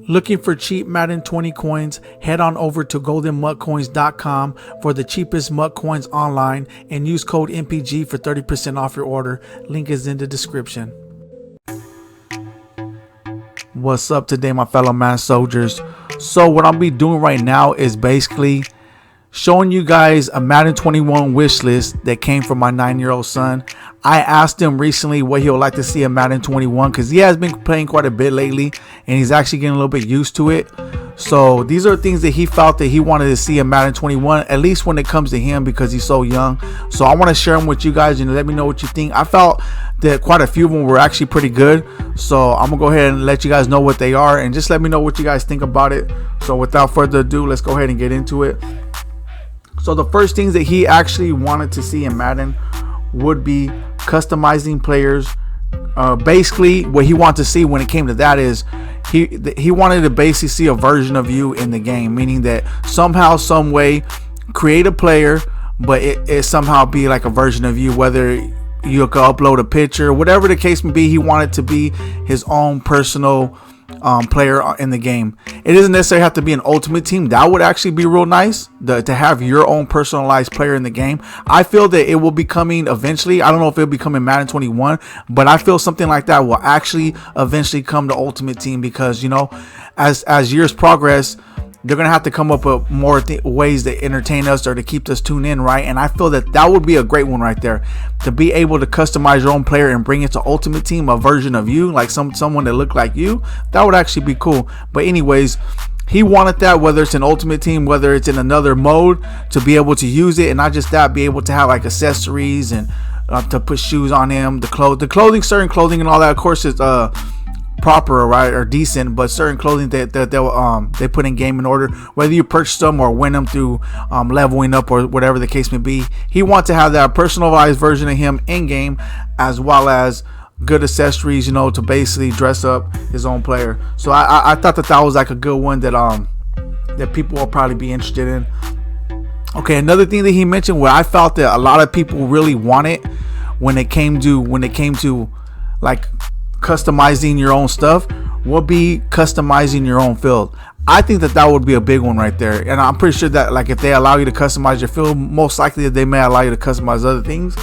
Looking for cheap Madden 20 coins? Head on over to goldenmuttcoins.com for the cheapest MUT coins online and use code MPG for 30% off your order. Link is in the description. What's up today, my fellow Madden soldiers? So what I'll be doing right now is basically showing you guys a Madden 21 wish list that came from my 9-year-old son. I asked him recently what he would like to see in Madden 21 because he has been playing quite a bit lately and he's actually getting a little bit used to it. So these are things that he felt that he wanted to see in Madden 21, at least when it comes to him, because he's so young. So I want to share them with you guys and let me know what you think. I felt that quite a few of them were actually pretty good, so I'm gonna go ahead and let you guys know what they are and just let me know what you guys think about it. So without further ado, let's go ahead and get into it. So the first things that he actually wanted to see in Madden would be customizing players. Basically what he wanted to see when it came to that is he wanted to basically see a version of you in the game, meaning that somehow, some way, create a player, but it somehow be like a version of you, whether you could upload a picture, whatever the case may be. He wanted to be his own personal player in the game. It doesn't necessarily have to be an ultimate team. That would actually be real nice, to have your own personalized player in the game. I feel that it will be coming eventually. I don't know if it'll be coming Madden 21, but I feel something like that will actually eventually come to Ultimate Team, because you know, as years progress, they're gonna have to come up with more ways to entertain us or to keep us tuned in, right? And I feel that that would be a great one right there, to be able to customize your own player and bring it to Ultimate Team, a version of you, like someone that looked like you. That would actually be cool. But anyways, he wanted that, whether it's an Ultimate Team, whether it's in another mode, to be able to use it, and not just that, be able to have like accessories and to put shoes on him, the clothing, certain clothing and all that, of course, is proper, right, or decent, but certain clothing that they put in game in order, whether you purchase them or win them through leveling up or whatever the case may be. He wants to have that personalized version of him in game, as well as good accessories, you know, to basically dress up his own player. So I thought that was like a good one that people will probably be interested in. Okay, another thing that he mentioned where I felt that a lot of people really wanted when it came to like customizing your own stuff would be customizing your own field. I think that would be a big one right there, and I'm pretty sure that, like, if they allow you to customize your field, most likely they may allow you to customize other things,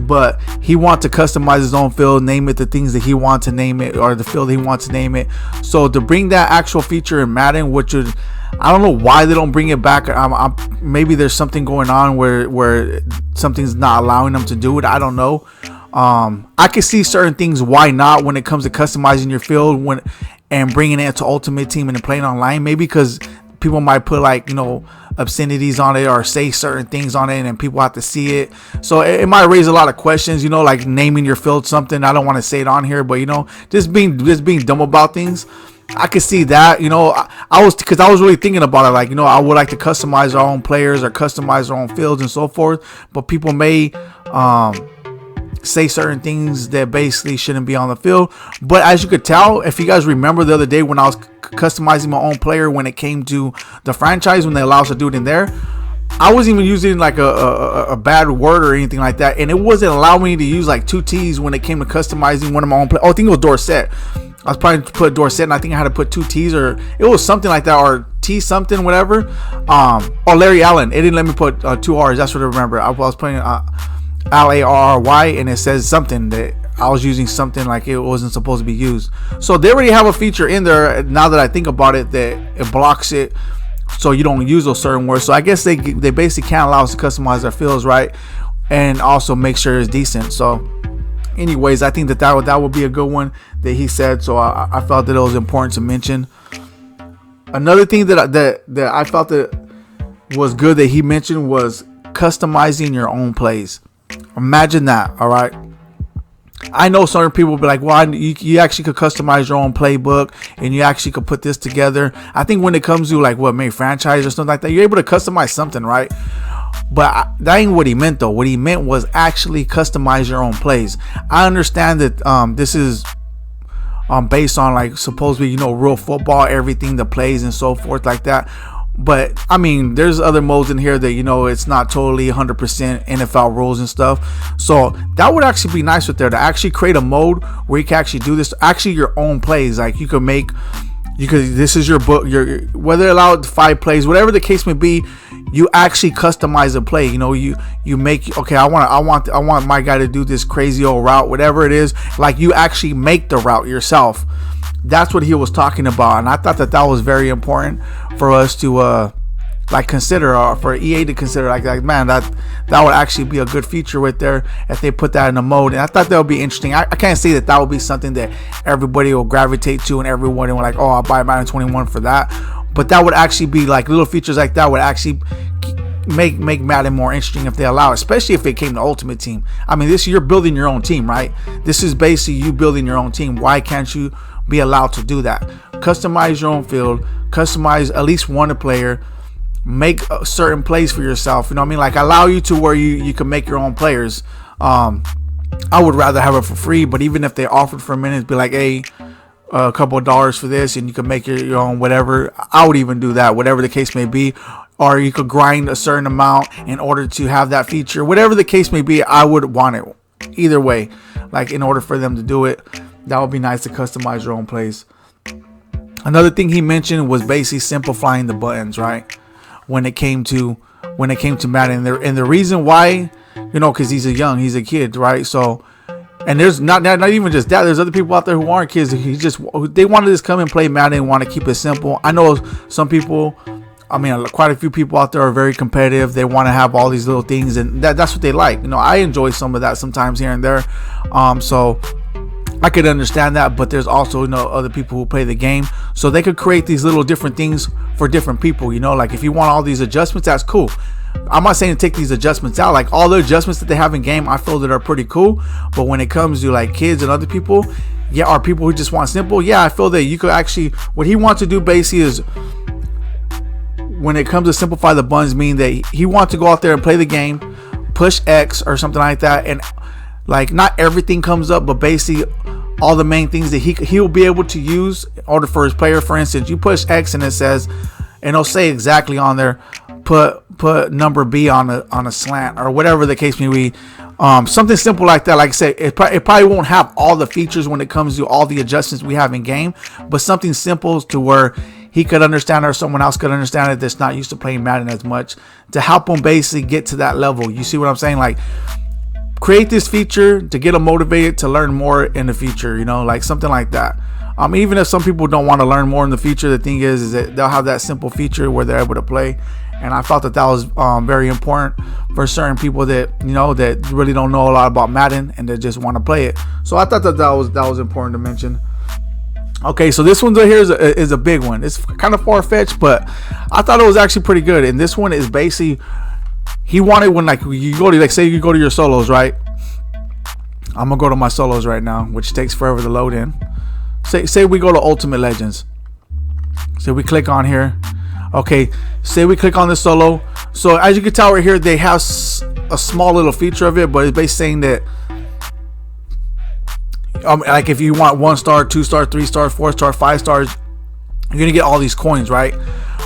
but he wants to customize his own field, name it the things that he wants to name it, or the field he wants to name it. So to bring that actual feature in Madden, which would, I don't know why they don't bring it back. Maybe there's something going on where something's not allowing them to do it. I don't know. I can see certain things why not when it comes to customizing your field and bringing it to Ultimate Team and playing online. Maybe because people might put, like, you know, obscenities on it or say certain things on it and people have to see it, so it might raise a lot of questions, you know, like naming your field something. I don't want to say it on here, but you know, just being dumb about things. I could see that, you know. I was really thinking about it, like, you know, I would like to customize our own players or customize our own fields and so forth, but people may say certain things that basically shouldn't be on the field. But as you could tell, if you guys remember the other day when I was customizing my own player when it came to the franchise, when they allow us to do it in there, I wasn't even using like a bad word or anything like that, and it wasn't allowing me to use like 2 T's when it came to customizing one of my own players. Oh, I think it was Dorsett. I was probably to put Dorsett, and I think I had to put 2 T's, or it was something like that, or T something, whatever. Or Larry Allen. It didn't let me put 2 R's. That's what I remember. I was putting Larry, and it says something that I was using something like it wasn't supposed to be used. So they already have a feature in there, now that I think about it, that it blocks it so you don't use those certain words. So I guess they basically can't allow us to customize our fields, right, and also make sure it's decent. So anyways, I think that would be a good one that he said. So I felt that it was important to mention. Another thing that I felt that was good that he mentioned was customizing your own plays. Imagine that. All right, I know certain people will be like, well, you actually could customize your own playbook and you actually could put this together. I think when it comes to like what, maybe franchise or something like that, you're able to customize something, right? But that ain't what he meant, though. What he meant was actually customize your own plays. I understand that this is based on, like, supposedly, you know, real football, everything, the plays and so forth like that. But I mean, there's other modes in here that, you know, it's not totally 100% NFL rules and stuff. So that would actually be nice right there, to actually create a mode where you can actually do this, actually your own plays. Like, you could make You could, this is your book, your, whether allowed 5 plays, whatever the case may be, you actually customize a play. You know, you make, okay, I want my guy to do this crazy old route, whatever it is. Like, you actually make the route yourself. That's what he was talking about, and I thought that was very important for us to like consider, for EA to consider. Like man, that would actually be a good feature right there if they put that in the mode. And I thought that would be interesting. I can't say that would be something that everybody will gravitate to, and everyone will like, oh, I'll buy Madden 21 for that. But that would actually be like, little features like that would actually make Madden more interesting if they allow it, especially if it came to Ultimate Team. I mean, you're building your own team, right? This is basically you building your own team. Why can't you be allowed to do that? Customize your own field, customize at least one player, make certain plays for yourself. You know what I mean? Like, allow you to where you can make your own players. I would rather have it for free, but even if they offered for a minute, be like, hey, a couple of dollars for this, and you can make your own whatever. I would even do that, whatever the case may be. Or you could grind a certain amount in order to have that feature. Whatever the case may be, I would want it. Either way, like, in order for them to do it, that would be nice to customize your own plays. Another thing he mentioned was basically simplifying the buttons, right? When it came to Madden, and the reason why, you know, because he's a kid, right? So, and there's not even just that. There's other people out there who aren't kids. They want to just come and play Madden and want to keep it simple. I know some people, I mean, quite a few people out there are very competitive. They want to have all these little things, and that's what they like. You know, I enjoy some of that sometimes here and there. So I could understand that, but there's also, you know, other people who play the game, so they could create these little different things for different people. You know, like, if you want all these adjustments, that's cool. I'm not saying to take these adjustments out. Like, all the adjustments that they have in game, I feel that are pretty cool. But when it comes to like kids and other people, or people who just want simple, I feel that you could actually, what he wants to do basically is, when it comes to simplify the buttons, mean that he wants to go out there and play the game, push X or something like that, and like, not everything comes up, but basically all the main things that he'll be able to use in order for his player. For instance, you push X and it says, and it'll say exactly on there, put number B on a slant, or whatever the case may be. Something simple like that. Like I said, it probably won't have all the features when it comes to all the adjustments we have in game, but something simple to where he could understand, or someone else could understand it that's not used to playing Madden as much, to help them basically get to that level. You see what I'm saying? Like, create this feature to get them motivated to learn more in the future, you know, like something like that. Even if some people don't want to learn more in the future, the thing is that they'll have that simple feature where they're able to play. And I thought that was very important for certain people that, you know, that really don't know a lot about Madden and they just want to play it. So I thought that was important to mention. Okay, so this one right here is a big one. It's kind of far-fetched, but I thought it was actually pretty good. And this one is basically, he wanted, when like you go to, like, say you go to your solos, right? I'm gonna go to my solos right now, which takes forever to load in. Say we go to Ultimate Legends. So we click on here. Okay, say we click on the solo. So as you can tell right here, they have a small little feature of it, but it's basically saying that like, if you want 1 star, 2 star, 3 star, 4 star, 5 stars, you're gonna get all these coins, right?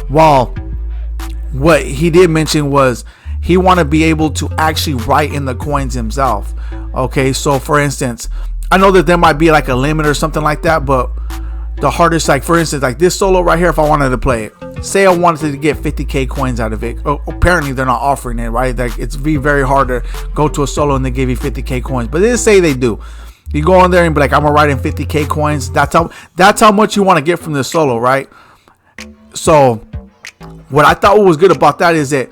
Well, what he did mention was he want to be able to actually write in the coins himself. Okay, so for instance, I know that there might be like a limit or something like that, but the hardest, like for instance, like this solo right here, if I wanted to play it, say I wanted to get 50k coins out of it, apparently they're not offering it, right? Like, it's very hard to go to a solo and they give you 50k coins, but they say they do. You go on there and be like, I'm gonna write in 50k coins. That's how much you want to get from this solo, right? So what I thought was good about that is that,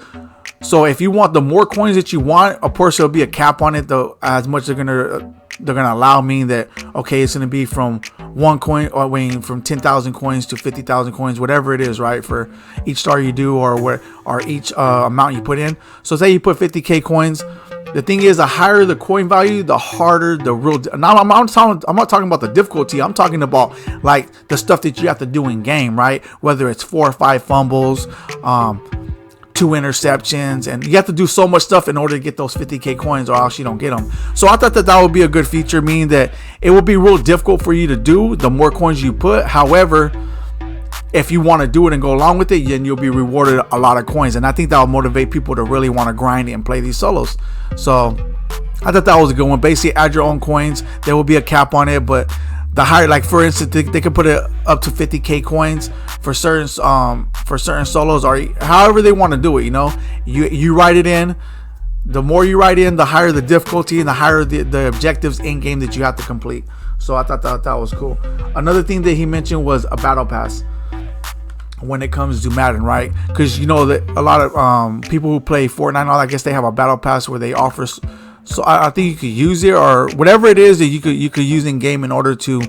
so if you want the more coins that you want, of course there'll be a cap on it, though, as much they're gonna allow me that, okay, it's gonna be from 1 coin, or from 10,000 coins to 50,000 coins, whatever it is, right, for each star you do, or each amount you put in. So say you put 50k coins. The thing is, the higher the coin value, the harder the real. Now I'm not talking about the difficulty. I'm talking about like the stuff that you have to do in game, right? Whether it's 4 or 5 fumbles, 2 interceptions, and you have to do so much stuff in order to get those 50k coins, or else you don't get them. So I thought that would be a good feature, meaning that it will be real difficult for you to do the more coins you put. However, if you want to do it and go along with it, then you'll be rewarded a lot of coins, and I think that will motivate people to really want to grind it and play these solos. So I thought that was a good one. Basically, add your own coins. There will be a cap on it, but the higher, like for instance, they could put it up to 50k coins for certain solos, or however they want to do it. You know, you write it in. The more you write in, the higher the difficulty and the higher the objectives in game that you have to complete. So I thought that was cool. Another thing that he mentioned was a battle pass when it comes to Madden, right? Because you know that a lot of people who play Fortnite and all, I guess they have a battle pass where they offer. So I think you could use it, or whatever it is that you could use in game in order to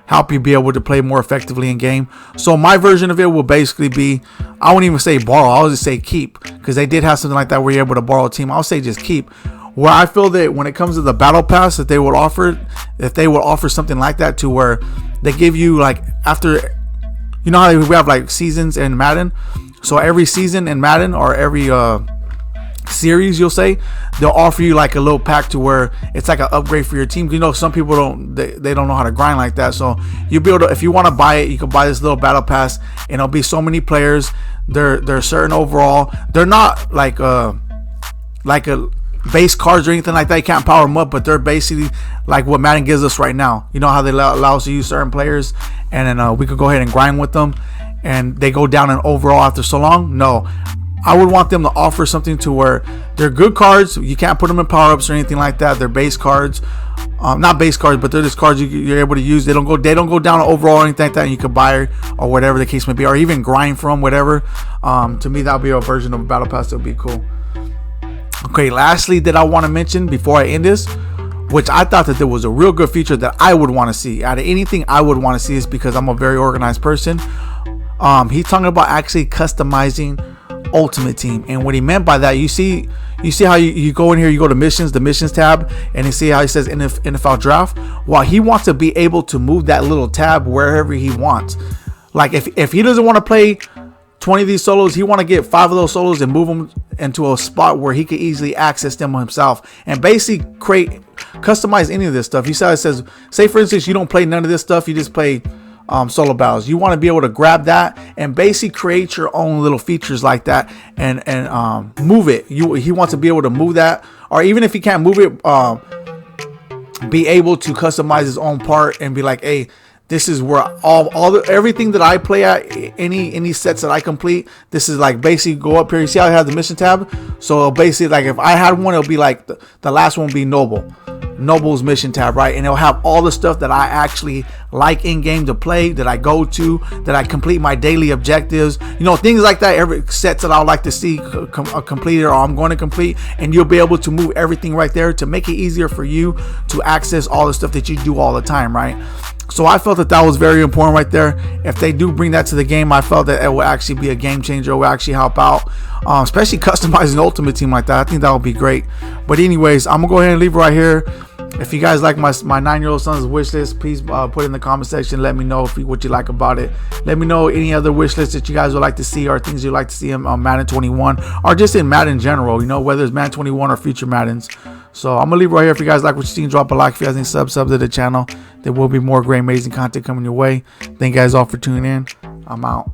help you be able to play more effectively in game. So my version of it will basically be, I won't even say borrow, I'll just say keep, because they did have something like that where you're able to borrow a team. I'll say just keep. Where I feel that when it comes to the battle pass that they would offer, if they would offer something like that to where they give you, like, after, you know how we have like seasons in Madden, so every season in Madden, or every series, you'll say, they'll offer you like a little pack to where it's like an upgrade for your team. You know, some people don't know how to grind like that, so you'll be able to, if you want to buy it, you can buy this little battle pass, and it'll be so many players. They're certain overall. They're not like a base cards or anything like that. You can't power them up, but they're basically like what Madden gives us right now. You know how they allow us to use certain players, and then we could go ahead and grind with them, and they go down in overall after so long. No, I would want them to offer something to where they're good cards. You can't put them in power-ups or anything like that. They're base cards, not base cards, but they're just cards you're able to use. They don't go down overall or anything like that. And you could buy or whatever the case may be, or even grind from whatever. To me, that would be a version of a battle pass that would be cool. Okay, lastly, that I want to mention before I end this, which I thought that there was a real good feature that I would want to see out of anything I would want to see, is because I'm a very organized person. He's talking about actually customizing Ultimate Team, and what he meant by that, you see how you go in here, you go to missions, the missions tab, and you see how he says NFL draft. Well, he wants to be able to move that little tab wherever he wants. Like if he doesn't want to play 20 of these solos, he want to get 5 of those solos and move them into a spot where he could easily access them himself, and basically customize any of this stuff. He says, say for instance, you don't play none of this stuff, you just play solo battles. You want to be able to grab that and basically create your own little features like that, and move it. He wants to be able to move that, or even if he can't move it, be able to customize his own part and be like, hey, this is where everything that I play at, any sets that I complete, this is like basically go up here. You see how I have the mission tab? So basically, like if I had one, it'll be like the last one will be Noble's mission tab, right? And it'll have all the stuff that I actually like in game to play, that I go to, that I complete my daily objectives, you know, things like that. Every sets that I would like to see completed, or I'm going to complete, and you'll be able to move everything right there to make it easier for you to access all the stuff that you do all the time, right? So I felt that was very important right there. If they do bring that to the game, I felt that it will actually be a game changer. It will actually help out, especially customizing Ultimate Team like that. I think that would be great. But anyways, I'm gonna go ahead and leave it right here. If you guys like my 9-year-old son's wish list, please put it in the comment section. Let me know what you like about it. Let me know any other wish lists that you guys would like to see, or things you'd like to see in Madden 21, or just in Madden in general, you know, whether it's Madden 21 or future Maddens. So I'm gonna leave it right here. If you guys like what you see, drop a like. If you guys need sub to the channel, there will be more great amazing content coming your way. Thank you guys all for tuning in. I'm out.